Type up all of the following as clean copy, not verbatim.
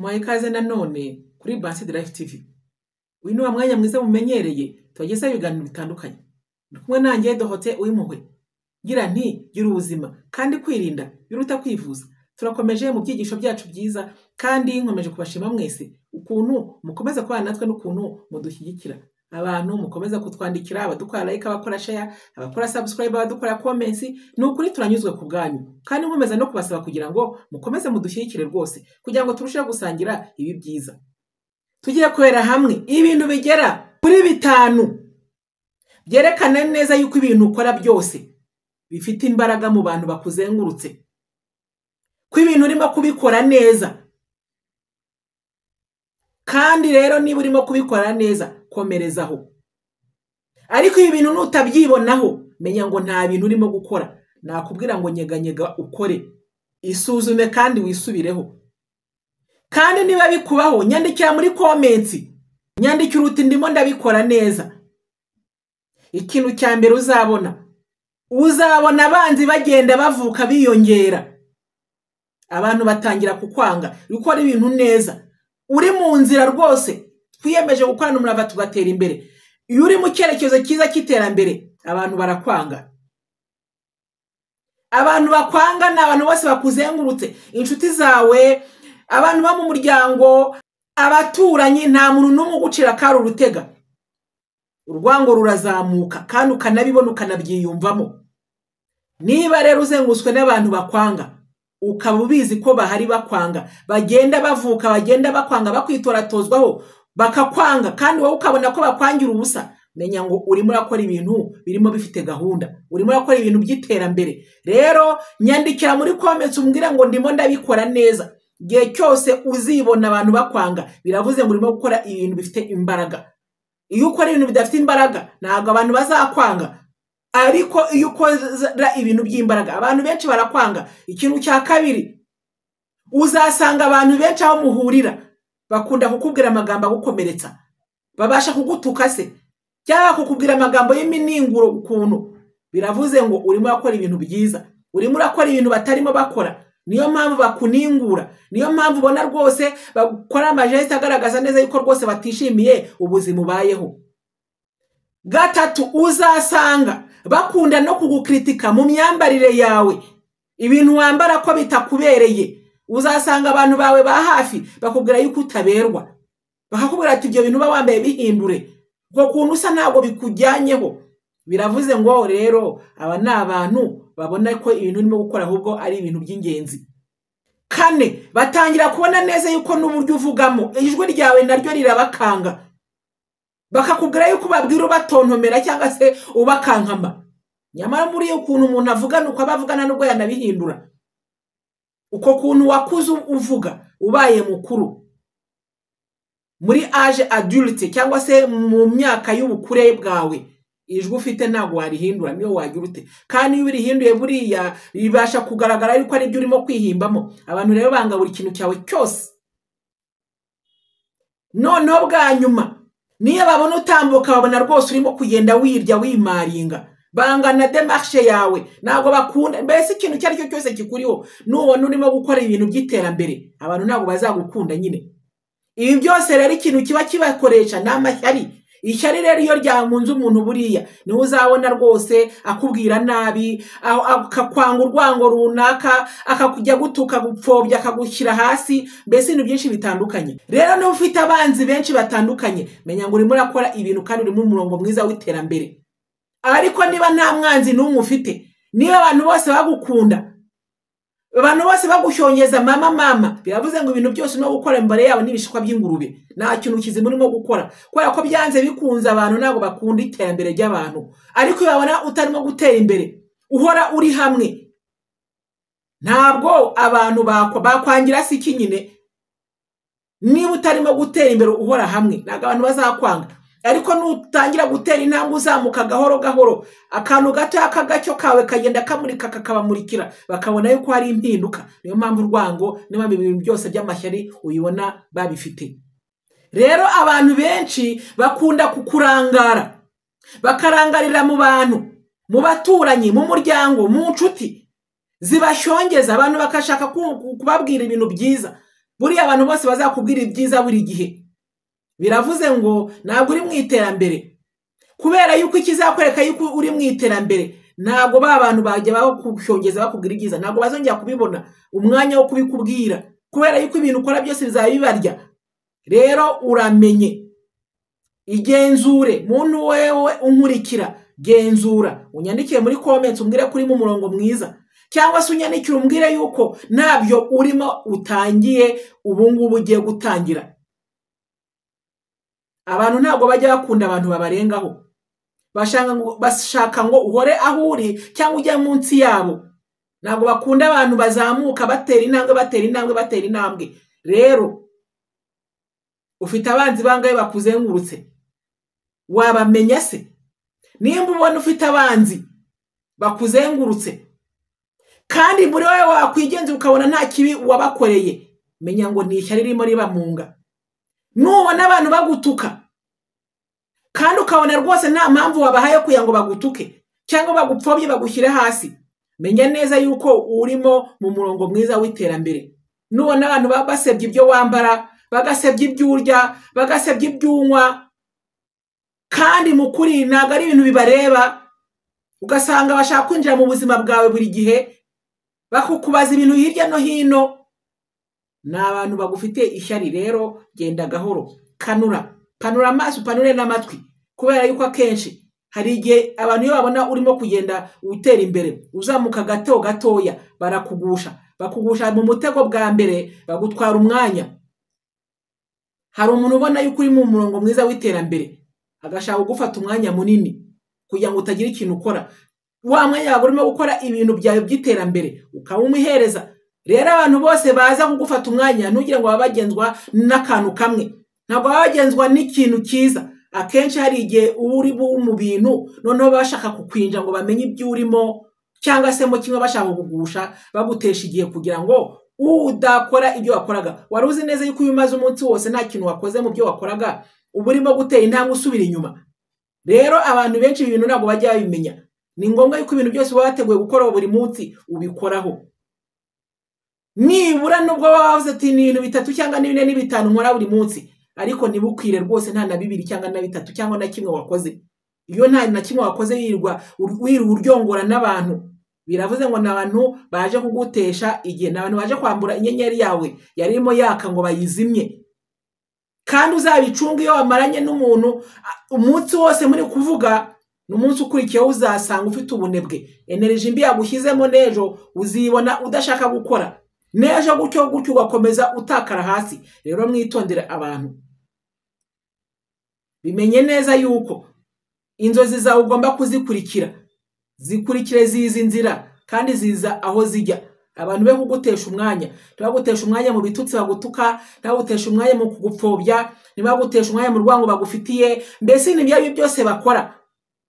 Muhaye ikaze nanone kuri Balanced Life TV. Uyu ni wa mwanya mwiza mumenyereye tubagezaho ibiganiro bitandukanye. Ndi kumwe nanjye Dohote Uwimpuhwe. Gira nti gira ubuzima kandi kwirinda biruta kwivuza. Turakomeje mu byigisho byacu byiza kandi nkomeje kubashima mwese ukuntu mukomeza kubana natwe n'ukuntu mudushyigikira. Abantu mukomeza kutwandikira, abadukora like, abakora share, abakora subscribe, abadukora comments, n'ukuri turanyuzwe ku bwanyu. Kandi nkomeza no kubasaba kugira ngo mukomeze mudushyigikire rwose kugira ngo turusheho gusangira ibi byiza. Tugiye kwera hamwe ibintu bigera kuri 5 byerekana neza yuko ibintu ukora byose bifite imbaraga mu bantu bakuzengurutse. Ko ibintu urimo kubikora neza. Kandi rero niba urimo kubikora neza komerezaho. Ariko ibi bintu nutabyibonaho menya ngo nta bintu urimo gukora. Nakubwira ngo nyeganyega ukore. Isuzume kandi wisubireho. Kandi niba bikubaho nyandikira muri comments. Nyandikira uti ndimo ndabikora neza. Ikintu cya mbere uzabona abanzi bagenda bavuka biyongera. Abantu batangira kukwanga gukora ibintu neza. Uri mu nzira rwose twiyemeje gukorana umurava tugatera imbere. Iyo uri mu cyerekezo cyiza cy'iterambere abantu barakwanga. Abantu bakwanga ni abantu bose bakuzengurutse, inshuti zawe, abantu ba mu muryango, abaturanyi, nta muntu n'umwe ugucira kari urutega. Urwango rurazamuka kandi ukanabibona ukanabyiyumvamo. Niba rero uzengurutswe n'abantu bakwanga ukaba ubizi ko bahari bakwanga, bagenda bavuka, bagenda bakwanga, bakwitoratozwaho, bakakwanga kandi wowe ukabona ko bakwangira ubusa, menya ngo urimo urakora ibintu birimo bifite gahunda, urimo urakora ibintu by'iterambere. Rero nyandikira muri comments umbwira ngo ndimo ndabikora neza. Gihe cyose uzibona abantu bakwanga biravuze ngo urimo gukora ibintu bifite imbaraga. Iyo ukora ibintu bidafite imbaraga ntabwo abantu bazakwanga. Ariko iyo ukora ibintu by'imbaraga abantu benshi barakwanga. Ikintu cya kabiri uzasanga abantu benshi aho muhurira bakunda kukubwira amagambo agukomeretsa, babasha kugutuka se cyangwa kukubwira amagambo y'imininguro ukuntu. Biravuze ngo urimo urakora ibintu byiza, urimo urakora ibintu batarimo bakora. Niyo mpamvu bakuningura, niyo mpamvu ubona rwose bakora amajeste agaragaza neza yuko rwose batishimiye ubuzima ubayeho. Gatatu uzasanga bakunda no kugukritika mu myambarire yawe, ibintu wambara ko bitakubereye. Uzasanga abantu bawe ba hafi bakubwira yuko utaberwa, bakakubwira ati ibyo bintu wambaye bihindure, ubwo kuntu usa ntabwo bikujyanyeho. Biravuze ngo rero aba ni abantu babona ko ibintu urimo gukora ahubwo ari ibintu by'ingenzi. 4 batangira kubona neza yuko n'uburyo uvugamo ijwi ryawe naryo rirabakanga, bakakubwira yuko babwira ubatontomera cyangwa se ubakankama. Nyamara muri ukuntu umuntu avuga nuko abavugana n'ubwo yanabihindura. Uko kuntu wakuze uvuga ubaye mukuru muri age adulte cyangwa se mu myaka y'ubukure bwawe, ijwi ufite ntabwo warihindura niyo wagira ute. Kandi iyo urihinduye buriya bibasha kugaragara yuko ari byo urimo kwihimbamo. Abantu rero banga buri kintu cyawe cyose. Noneho bwa nyuma niyo babona utambuka babona rwose urimo kugenda wirya wimaringa, bangana demarche yawe, ntabwo bakunda. Mbese ikintu cyari cyo cyose kikuriho nubona urimo gukora ibintu by'iterambere abantu ntabwo bazagukunda nyine. Ibi byose rero ikintu kiba kibakoresha n'amashyari. Ishyari rero iyo ryamunze umuntu buriya niwe uzabona rwose akubwira nabi, akakwanga urwango runaka, akakujya gutuka, gupfobya, akagushyira hasi, mbese ibintu byinshi bitandukanye. Rero niba ufite abanzi benshi batandukanye menya ngo urimo urakora ibintu kandi uri mu murongo mwiza w'iterambere. Ariko niba nta mwanzi n'umwe ufite, niba abantu bose bagukunda, abantu bose bagushyongeza mama, biravuze ngo ibintu byose no gukora imbere yabo n'ibishikwa by'ingurube. Nta kintu kizima urimo gukora kubera ko byanze bikunze abantu ntabwo bakunda iterambere ry'abantu. Ariko iyo babona utarimo gutera imbere uhora uri hamwe, ntabwo abantu bakwangira si iki nyine. Niba utarimo gutera imbere uhora hamwe ntabwo abantu bazakwanga. Ariko nutangira gutera intambwe uzamuka gahoro gahoro, akantu gato akagacyo kawe kagenda kamurika kakabamurikira, bakabona yuko hari impinduka. Niyo mpamvu urwango niba ibintu byose by'amashyari uyibona babifite. Rero abantu benshi bakunda kukurangara, bakarangarira mu bantu, mu baturanyi, mu muryango, mu nshuti zibashyongeza. Abantu bakashaka kubabwira ibintu byiza buriya abantu bose bazakubwira ibyiza buri gihe. Biravuze ngo ntabwo uri mu iterambere, kubera yuko ikizakwereka yuko uri mu iterambere ntabwo ba bantu bajya bakushongeza bakubwira ibyiza, ntabwo bazongera kubibona umwanya wo kubikubwira, kubera yuko ibintu ukora byose bizaba bibarya. Rero uramenye, igenzure muntu wewe unkurikira, genzura, unyandikire muri comments umbwire ko uri mu murongo mwiza, cyangwa se unyandikire umbwire yuko ntabyo urimo utangiye ubu ngubu ugiye gutangira. Abantu ntabwo bajya bakunda abantu babarengaho, bashaka ngo uhore aho uri cyangwa ujye munsi yabo. Ntabwo bakunda abantu bazamuka batera intambwe. Rero ufite abanzi bangahe bakuzengurutse? Wabamenya se? Nimba ubona ufite abanzi bakuzengurutse kandi muri wowe wakwigenza ukabona nta kibi wabakoreye, menya ngo ni ishyari ririmo ribamunga. Nubona abantu bagutuka kandi ukabona rwose nta mpamvu wabahaye kugira ngo bagutuke cyangwa bagupfobye bagushyire hasi, menya neza yuko urimo mu murongo mwiza w'iterambere. Nubona abantu basebye ibyo wambara, bagasebye ibyo urya, bagasebye ibyo unywa, kandi mu kuri ntabwo ari ibintu bibareba, ugasanga bashaka kwinjira mu buzima bwawe buri gihe, bakukubaza ibintu hirya no hino, ni abantu bagufite ishyari. Rero genda gahoro, panura amaso, upanure n'amatwi, kubera yuko akenshi hari igihe abantu iyo babona urimo kugenda utera imbere uzamuka gatoya bakugusha mu mutego bwa mbere, bagutwara umwanya. Hari umuntu ubona yuko uri mu murongo mwiza w'iterambere agashaka gufata umwanya munini kugira ngo utagira ikintu ukora, wa mwanya wawe urimo gukora ibintu byawe by'iterambere ukawumuhereza. Rero abantu bose baza kugufata umwanya ntugire ngo babagenzwa n'akantu kamwe, ntabwo babagenzwa n'ikintu cyiza. Akenshi hari igihe uri mu bintu noneho bashaka kukwinja ngo bamenye ibyo urimo, cyangwa se mu kimwe bashaka kugusha bagutesha igihe kugira ngo udakora ibyo wakoraga. Wari uzi neza yuko umaze umunsi wose nta kintu wakoze mu byo wakoraga, uba urimo gutera intambwe usubira inyuma. Rero abantu benshi ibintu ntabwo bajya babimenya. Ni ngombwa yuko ibintu byose uba wateguye gukora buri munsi ubikoraho. Nibura nubwo wavuze ati ni ibintu 3 cyangwa 4 n'ibitanu nkora buri munsi, ariko ntibukwire rwose nta na 2 cyangwa na 3 cyangwa na kimwe wakoze. Iyo nta na kimwe wakoze wirirwa uryongora n'abantu, biravuze ngo n'abantu baje kugutesha igihe, n'abantu baje kwambura inyenyeri yawe yarimo yaka ngo bayizimye. Kandi uzabicunga iyo wamaranye n'umuntu umunsi wose muri kuvuga, n'umunsi ukurikiyeho uzasanga ufite ubunebwe, energy mbi yagushyizemo nejo uzibona udashaka gukora, nejo gutyo ugakomeza utakara hasi. Rero mwitondere abantu, bimenye neza yuko inzozi zawe ugomba kuzikurikira, zikurikire zizi nzira kandi ziza aho zijya. Abantu be kugutesha umwanya, ntibagutesha umwanya mu bitutsi bagutuka, ntibagutesha umwanya mu kugupfobya, ntibagutesha umwanya mu rwango bagufitiye. Mbese n'ibyo byose bakora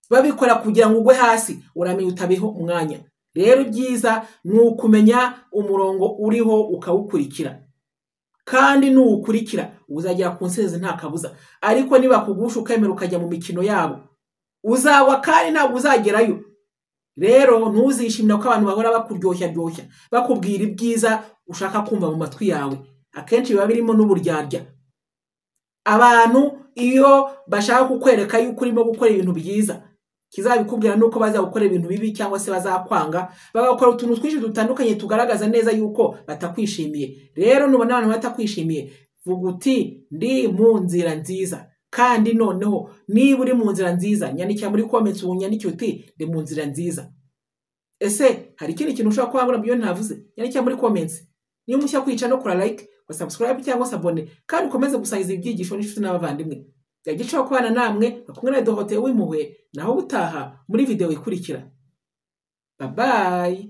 babikora kugira ngo ugwe hasi, uramenye utabiho umwanya. Rero byiza ni ukumenya umurongo uriho ukawukurikira, kandi nuwukurikira uzagera ku nsezi nta kabuza. Ariko niba kugusha ukemera ukajya mu mikino yabo, uzagwa kandi ntabwo uzagerayo. Rero ntuzishimira ko abantu bahora bakuryoshya bakubwira ibyiza ushaka kumva mu matwi yawe. Akenshi biba birimo n'uburyarya. Abantu iyo bashaka kukwereka yuko urimo gukora ibintu byiza, kizabikubwira nuko baza gukora ibintu bibi cyangwa se bazakwanga, bagakora utuntu twinshi dutandukanye tugaragaza neza yuko batakwishimiye. Rero nubona abantu batakwishimiye, vuga uti ndi mu nzira nziza. Kandi noneho niba uri mu nzira nziza, nyandikira muri comments unyandike uti ndi mu nzira nziza. Ese hari ikindi kintu ushaka kwambura byo ntavuze? Nyandikira muri comments. Niba mushya kwica no kura like, subscribe cyangwa se abone, kandi ukomeze gusangiza ibyigisho n'inshuti n'abavandimwe. Yagiceho kubana namwe bakumwe na Dorothée w'impuhwe, naho gutaha muri video ikurikira. Bye bye.